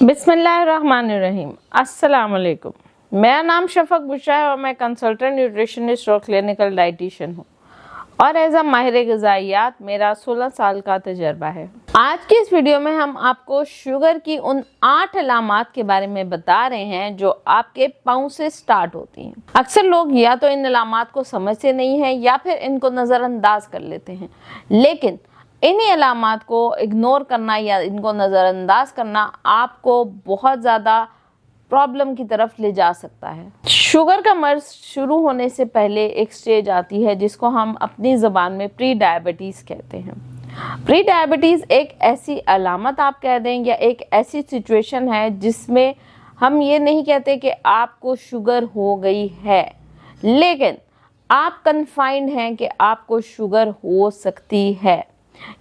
बिस्मिल्लाहिर्रहमानिर्रहीम। अस्सलाम वालेकुम। मेरा नाम शफक बुशरा है और मैं कंसल्टेंट न्यूट्रिशनिस्ट और क्लिनिकल डाइटिशियन हूँ और एज अ माहिर ग़िज़ाइयात मेरा 16 साल का तजर्बा है। आज की इस वीडियो में हम आपको शुगर की उन 8 अलामात के बारे में बता रहे हैं जो आपके पाँव से स्टार्ट होती हैं। अक्सर लोग या तो इन अलामात को समझते नहीं हैं या फिर इनको नज़रअंदाज कर लेते हैं, लेकिन इन्हीं अलामात को इग्नोर करना या इनको नज़रअंदाज करना आपको बहुत ज़्यादा प्रॉब्लम की तरफ ले जा सकता है। शुगर का मर्ज शुरू होने से पहले एक स्टेज आती है जिसको हम अपनी ज़बान में प्री डायबिटीज़ कहते हैं। प्री डायबिटीज़ एक ऐसी अलामत आप कह दें या एक ऐसी सिचुएशन है जिसमें हम ये नहीं कहते कि आपको शुगर हो गई है, लेकिन आप कन्फाइंड हैं कि आपको शुगर हो सकती है।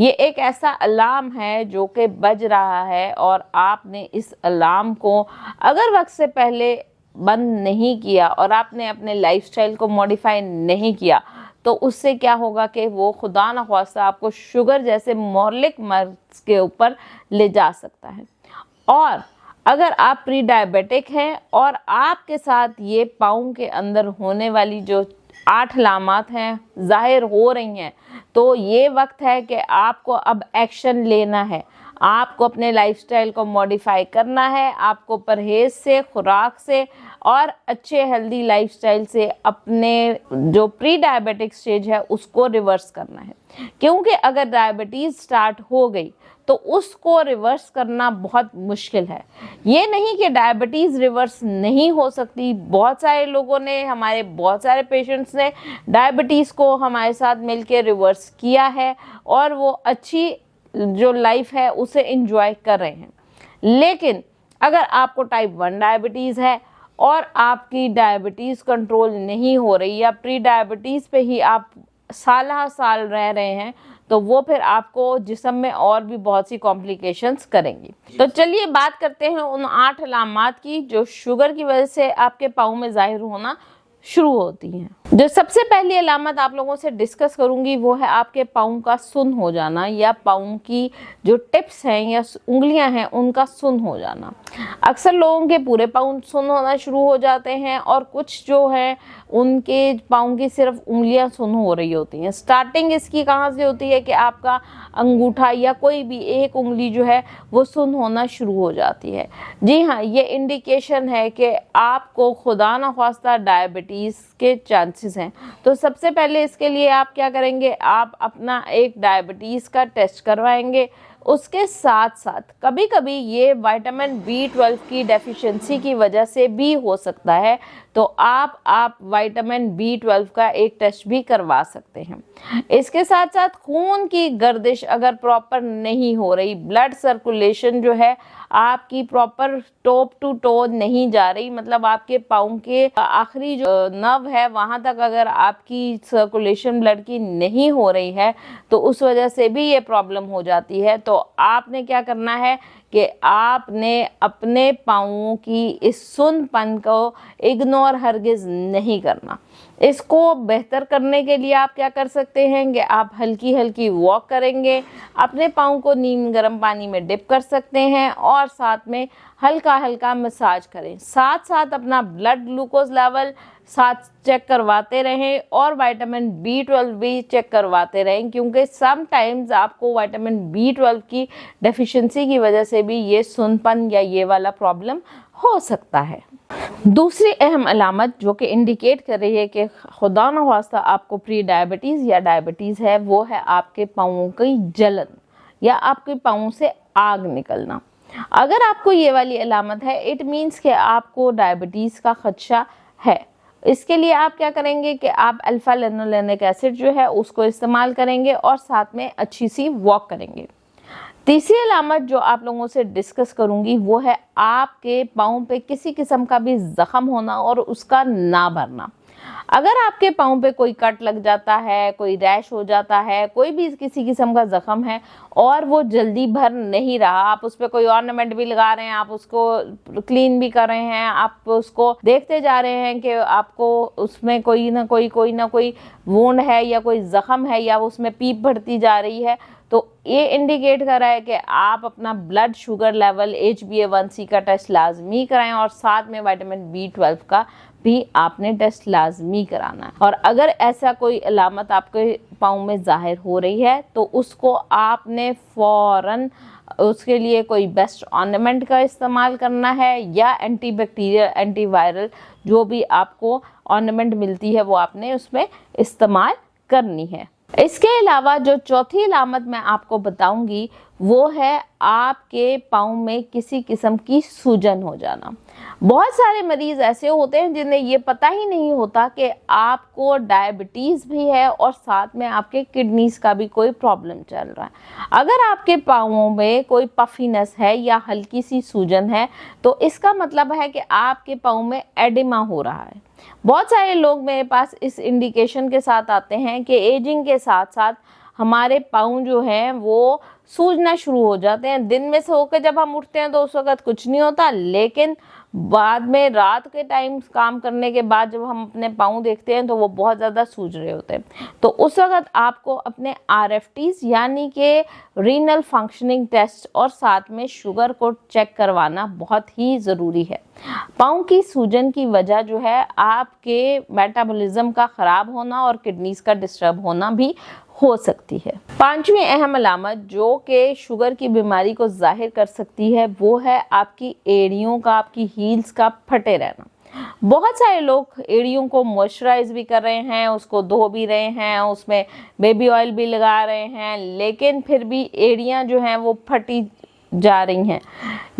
ये एक ऐसा अलार्म है जो कि बज रहा है और आपने इस अलार्म को अगर वक्त से पहले बंद नहीं किया और आपने अपने लाइफस्टाइल को मॉडिफाई नहीं किया तो उससे क्या होगा कि वो खुदा न ख्वास्ता आपको शुगर जैसे मौलिक मर्ज के ऊपर ले जा सकता है। और अगर आप प्री डायबिटिक हैं और आपके साथ ये पाँव के अंदर होने वाली जो 8 अलामात हैं ज़ाहिर हो रही हैं, तो ये वक्त है कि आपको अब एक्शन लेना है। आपको अपने लाइफस्टाइल को मॉडिफाई करना है। आपको परहेज़ से, खुराक से और अच्छे हेल्दी लाइफस्टाइल से अपने जो प्री डायबिटिक स्टेज है उसको रिवर्स करना है, क्योंकि अगर डायबिटीज़ स्टार्ट हो गई तो उसको रिवर्स करना बहुत मुश्किल है। ये नहीं कि डायबिटीज़ रिवर्स नहीं हो सकती। बहुत सारे लोगों ने, हमारे बहुत सारे पेशेंट्स ने डायबिटीज़ को हमारे साथ मिलकर रिवर्स किया है और वो अच्छी जो लाइफ है उसे एंजॉय कर रहे हैं। लेकिन अगर आपको टाइप 1 डायबिटीज़ है और आपकी डायबिटीज़ कंट्रोल नहीं हो रही या प्री डायबिटीज़ पे ही आप साल रह रहे हैं तो वो फिर आपको जिस्म में और भी बहुत सी कॉम्प्लिकेशंस करेंगी। तो चलिए बात करते हैं उन 8 अलामात की जो शुगर की वजह से आपके पाँव में ज़ाहिर होना शुरू होती हैं। जो सबसे पहली अलामत आप लोगों से डिस्कस करूंगी वो है आपके पाँव का सुन्न हो जाना या पाँव की जो टिप्स हैं या उंगलियां हैं उनका सुन्न हो जाना। अक्सर लोगों के पूरे पाँव सुन्न होना शुरू हो जाते हैं और कुछ जो है उनके पाँव की सिर्फ उंगलियां सुन्न हो रही होती हैं। स्टार्टिंग इसकी कहाँ से होती है कि आपका अंगूठा या कोई भी एक उंगली जो है वो सुन्न होना शुरू हो जाती है। जी हाँ, ये इंडिकेशन है कि आपको खुदा न ख्वास्ता डायबिटीज़ के चांसेस हैं। तो सबसे पहले इसके लिए आप क्या करेंगे, आप अपना एक डायबिटीज़ का टेस्ट करवाएंगे। उसके साथ साथ कभी कभी ये विटामिन B12 की डेफिशिएंसी की वजह से भी हो सकता है, तो आप विटामिन B12 का एक टेस्ट भी करवा सकते हैं। इसके साथ साथ खून की गर्दिश अगर प्रॉपर नहीं हो रही, ब्लड सर्कुलेशन जो है आपकी प्रॉपर टॉप टू टो नहीं जा रही, मतलब आपके पाँव के आखिरी जो नर्व है वहाँ तक अगर आपकी सर्कुलेशन ब्लड की नहीं हो रही है तो उस वजह से भी ये प्रॉब्लम हो जाती है। तो आपने क्या करना है कि आपने अपने पाँवों की इस सुन्नपन को इग्नोर हरगिज़ नहीं करना। इसको बेहतर करने के लिए आप क्या कर सकते हैं कि आप हल्की हल्की वॉक करेंगे, अपने पाँव को नीम गर्म पानी में डिप कर सकते हैं और साथ में हल्का हल्का मसाज करें। साथ साथ अपना ब्लड ग्लूकोज लेवल साथ चेक करवाते रहें और विटामिन B12 भी चेक करवाते रहें, क्योंकि समटाइम्स आपको विटामिन B12 की डेफिशिएंसी की वजह से भी ये सुन्नपन या ये वाला प्रॉब्लम हो सकता है। दूसरी अहम अलामत जो कि इंडिकेट कर रही है कि खुदा न ख्वास्ता आपको प्री डायबिटीज़ या डायबिटीज़ है वो है आपके पाँवों की जलन या आपके पाँवों से आग निकलना। अगर आपको ये वाली अलामत है इट मीन्स कि आपको डायबिटीज़ का खदशा है। इसके लिए आप क्या करेंगे कि आप अल्फा लिनोलेनिक एसिड जो है उसको इस्तेमाल करेंगे और साथ में अच्छी सी वॉक करेंगे। तीसरी अलामत जो आप लोगों से डिस्कस करूंगी वो है आपके पाँव पे किसी किस्म का भी ज़ख़म होना और उसका ना भरना। अगर आपके पाँव पे कोई कट लग जाता है, कोई रैश हो जाता है, कोई भी किसी किस्म का ज़ख़म है और वो जल्दी भर नहीं रहा, आप उस पर कोई ऑर्नामेंट भी लगा रहे हैं, आप उसको क्लीन भी कर रहे हैं, आप उसको देखते जा रहे हैं कि आपको उसमें कोई ना कोई वुंड है या कोई ज़ख़म है या उसमें पीप बढ़ती जा रही है, तो ये इंडिकेट कर रहा है कि आप अपना ब्लड शुगर लेवल HbA1c का टेस्ट लाजमी कराएं और साथ में विटामिन B12 का भी आपने टेस्ट लाजमी कराना है। और अगर ऐसा कोई अलामत आपके पाँव में जाहिर हो रही है तो उसको आपने फ़ौरन उसके लिए कोई बेस्ट ऑर्नामेंट का इस्तेमाल करना है या एंटीबैक्टीरियल एंटीवायरल जो भी आपको ऑर्नामेंट मिलती है वो आपने उसमें इस्तेमाल करनी है। इसके अलावा जो चौथी अलामत मैं आपको बताऊंगी वो है आपके पाँव में किसी किस्म की सूजन हो जाना। बहुत सारे मरीज ऐसे होते हैं जिन्हें ये पता ही नहीं होता कि आपको डायबिटीज़ भी है और साथ में आपके किडनीज का भी कोई प्रॉब्लम चल रहा है। अगर आपके पाँवों में कोई पफीनेस है या हल्की सी सूजन है तो इसका मतलब है कि आपके पाँव में एडिमा हो रहा है। बहुत सारे लोग मेरे पास इस इंडिकेशन के साथ आते हैं कि एजिंग के साथ साथ हमारे पाँव जो हैं वो सूजना शुरू हो जाते हैं। दिन में से होकर जब हम उठते हैं तो उस वक्त कुछ नहीं होता, लेकिन बाद में रात के टाइम काम करने के बाद जब हम अपने पाँव देखते हैं तो वो बहुत ज़्यादा सूज रहे होते हैं। तो उस वक्त आपको अपने RFTs यानी कि रीनल फंक्शनिंग टेस्ट और साथ में शुगर को चेक करवाना बहुत ही ज़रूरी है। पाँव की सूजन की वजह जो है आपके मेटाबॉलिज्म का ख़राब होना और किडनीज का डिस्टर्ब होना भी हो सकती है। पांचवी अहम अलामत जो कि शुगर की बीमारी को जाहिर कर सकती है वो है आपकी एड़ियों का, आपकी हील्स का फटे रहना। बहुत सारे लोग एड़ियों को मॉइस्चराइज भी कर रहे हैं, उसको धो भी रहे हैं, उसमें बेबी ऑयल भी लगा रहे हैं, लेकिन फिर भी एड़ियां जो हैं वो फटी जा रही हैं।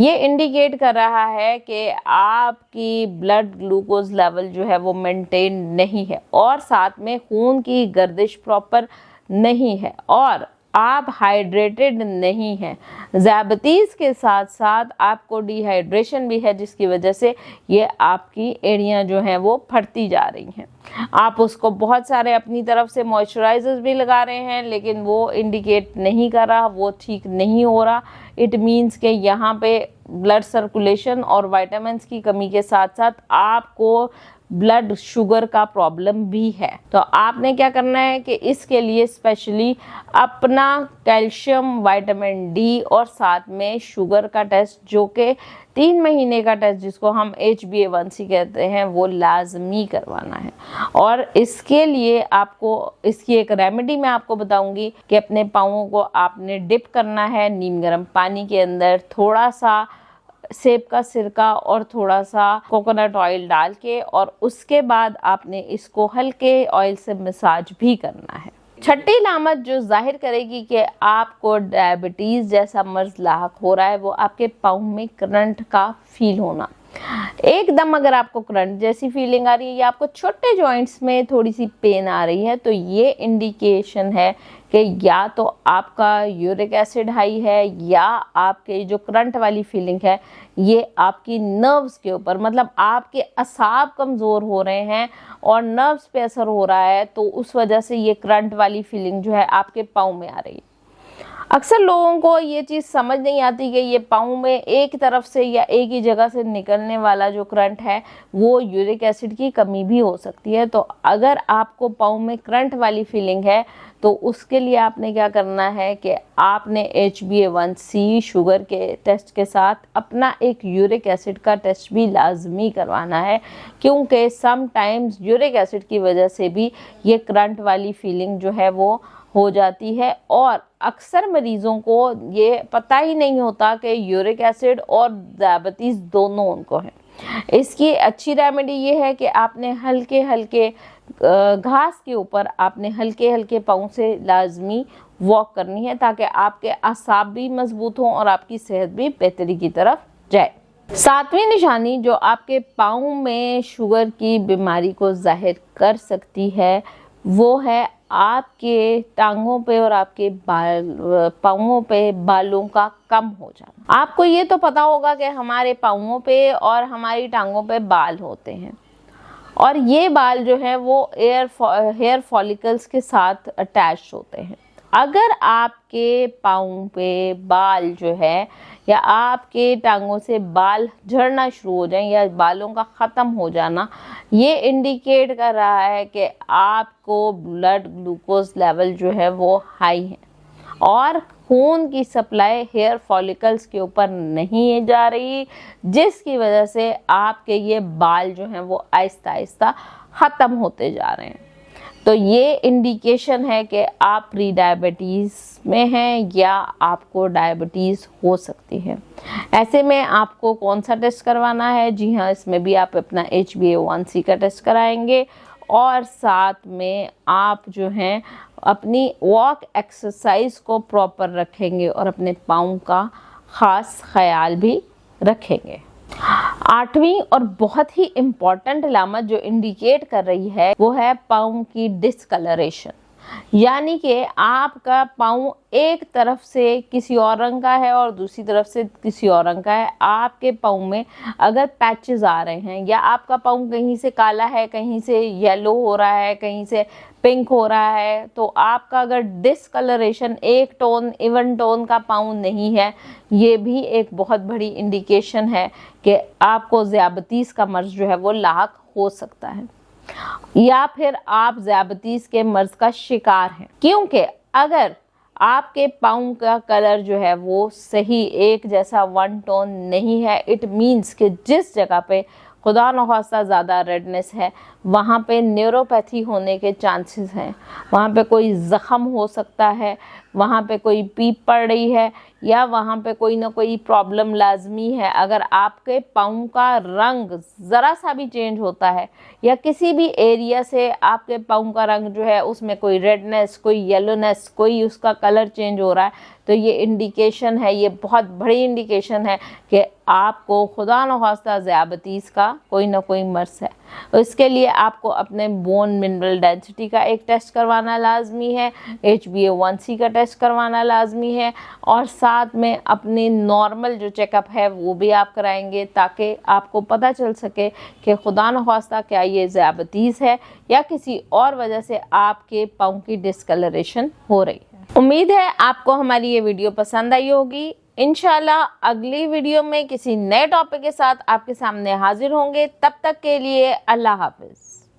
ये इंडिकेट कर रहा है कि आपकी ब्लड ग्लूकोज लेवल जो है वो मेंटेन नहीं है और साथ में खून की गर्दिश प्रॉपर नहीं है और आप हाइड्रेटेड नहीं हैं। ज़्यादतीज़ के साथ साथ आपको डिहाइड्रेशन भी है जिसकी वजह से ये आपकी एड़ियाँ जो हैं वो फटती जा रही हैं। आप उसको बहुत सारे अपनी तरफ से मॉइस्चराइजर्स भी लगा रहे हैं लेकिन वो इंडिकेट नहीं कर रहा, वो ठीक नहीं हो रहा। इट मीन्स कि यहाँ पे ब्लड सर्कुलेशन और विटामिन्स की कमी के साथ साथ आपको ब्लड शुगर का प्रॉब्लम भी है। तो आपने क्या करना है कि इसके लिए स्पेशली अपना कैल्शियम, विटामिन D और साथ में शुगर का टेस्ट जो कि 3 महीने का टेस्ट जिसको हम HbA1c कहते हैं वो लाजमी करवाना है। और इसके लिए आपको इसकी एक रेमेडी मैं आपको बताऊंगी कि अपने पाँवों को आपने डिप करना है नीम गर्म पानी के अंदर, थोड़ा सा सेब का सिरका और थोड़ा सा कोकोनट ऑयल डाल के, और उसके बाद आपने इसको हल्के ऑयल से मसाज भी करना है। छठी अलामत जो जाहिर करेगी कि आपको डायबिटीज़ जैसा मर्ज लाहक हो रहा है वो आपके पाँव में करंट का फील होना। एकदम अगर आपको करंट जैसी फीलिंग आ रही है या आपको छोटे जॉइंट्स में थोड़ी सी पेन आ रही है तो ये इंडिकेशन है कि या तो आपका यूरिक एसिड हाई है या आपके जो करंट वाली फीलिंग है ये आपकी नर्व्स के ऊपर, मतलब आपके असाब कमज़ोर हो रहे हैं और नर्व्स पे असर हो रहा है, तो उस वजह से ये करंट वाली फीलिंग जो है आपके पाँव में आ रही है। अक्सर लोगों को ये चीज़ समझ नहीं आती कि ये पाँव में एक तरफ से या एक ही जगह से निकलने वाला जो करंट है वो यूरिक एसिड की कमी भी हो सकती है। तो अगर आपको पाँव में करंट वाली फीलिंग है तो उसके लिए आपने क्या करना है कि आपने HbA1c शुगर के टेस्ट के साथ अपना एक यूरिक एसिड का टेस्ट भी लाजमी करवाना है, क्योंकि समटाइम्स यूरिक एसिड की वजह से भी ये करंट वाली फीलिंग जो है वो हो जाती है। और अक्सर मरीज़ों को ये पता ही नहीं होता कि यूरिक एसिड और डायबिटीज़ दोनों उनको हैं। इसकी अच्छी रेमेडी ये है कि आपने हल्के हल्के घास के ऊपर आपने हल्के हल्के पाँव से लाजमी वॉक करनी है ताकि आपके असाब भी मजबूत हों और आपकी सेहत भी बेहतरी की तरफ जाए। सातवीं निशानी जो आपके पाँव में शुगर की बीमारी को जाहिर कर सकती है वो है आपके टांगों पे और आपके पाँवों पे बालों का कम हो जाना। आपको ये तो पता होगा कि हमारे पाँवों पे और हमारी टांगों पे बाल होते हैं और ये बाल जो है वो हेयर फॉलिकल्स के साथ अटैच होते हैं। अगर आपके पाँव पे बाल जो है या आपके टांगों से बाल झड़ना शुरू हो जाए या बालों का ख़त्म हो जाना, ये इंडिकेट कर रहा है कि आपको ब्लड ग्लूकोज लेवल जो है वो हाई है। और खून की सप्लाई हेयर फॉलिकल्स के ऊपर नहीं जा रही, जिसकी वजह से आपके ये बाल जो हैं वो आहिस्ता आहिस्ता ख़त्म होते जा रहे हैं। तो ये इंडिकेशन है कि आप प्री डायबिटीज़ में हैं या आपको डायबिटीज़ हो सकती है। ऐसे में आपको कौन सा टेस्ट करवाना है? जी हाँ, इसमें भी आप अपना HbA1c का टेस्ट कराएंगे और साथ में आप जो हैं अपनी वॉक एक्सरसाइज को प्रॉपर रखेंगे और अपने पाँव का ख़ास ख्याल भी रखेंगे। 8वीं और बहुत ही इम्पॉर्टेंट अलामत जो इंडिकेट कर रही है वो है पाँव की डिस्कलरेशन, यानी कि आपका पाँव एक तरफ से किसी और रंग का है और दूसरी तरफ से किसी और रंग का है। आपके पाँव में अगर पैचेस आ रहे हैं या आपका पाँव कहीं से काला है, कहीं से येलो हो रहा है, कहीं से पिंक हो रहा है, तो आपका अगर डिस्कलरेशन एक टोन इवन टोन का पाँव नहीं है, ये भी एक बहुत बड़ी इंडिकेशन है कि आपको ज़ियाबतीस का मर्ज़ जो है वो लाक हो सकता है या फिर आप ज़ियाबतीस के मर्ज़ का शिकार हैं। क्योंकि अगर आपके पाँव का कलर जो है वो सही एक जैसा वन टोन नहीं है, इट मीन्स कि जिस जगह पे खुदा न खास्ता ज़्यादा रेडनेस है वहाँ पे न्यूरोपैथी होने के चांसेस हैं, वहाँ पे कोई ज़ख़म हो सकता है, वहाँ पे कोई पीप पड़ रही है या वहाँ पे कोई ना कोई प्रॉब्लम लाजमी है। अगर आपके पाँव का रंग ज़रा सा भी चेंज होता है या किसी भी एरिया से आपके पाँव का रंग जो है उसमें कोई रेडनेस, कोई येलोनेस, कोई उसका कलर चेंज हो रहा है, तो ये इंडिकेशन है, ये बहुत बड़ी इंडिकेशन है कि आपको खुदा न खास्ता ज़ियाबतीस का कोई ना कोई मर्ज़ है। इसके लिए आपको अपने बोन मिनरल डेंसिटी का एक टेस्ट करवाना लाजमी है, HbA1c का टेस्ट करवाना लाजमी है और साथ में अपनी नॉर्मल जो चेकअप है वो भी आप कराएंगे ताकि आपको पता चल सके कि खुदा न खास्ता क्या ये ज़ियाबतीस है या किसी और वजह से आपके पाँव की डिस्कलरेशन हो रही है। उम्मीद है आपको हमारी ये वीडियो पसंद आई होगी। इंशाल्लाह अगली वीडियो में किसी नए टॉपिक के साथ आपके सामने हाजिर होंगे। तब तक के लिए अल्लाह हाफ़िज़।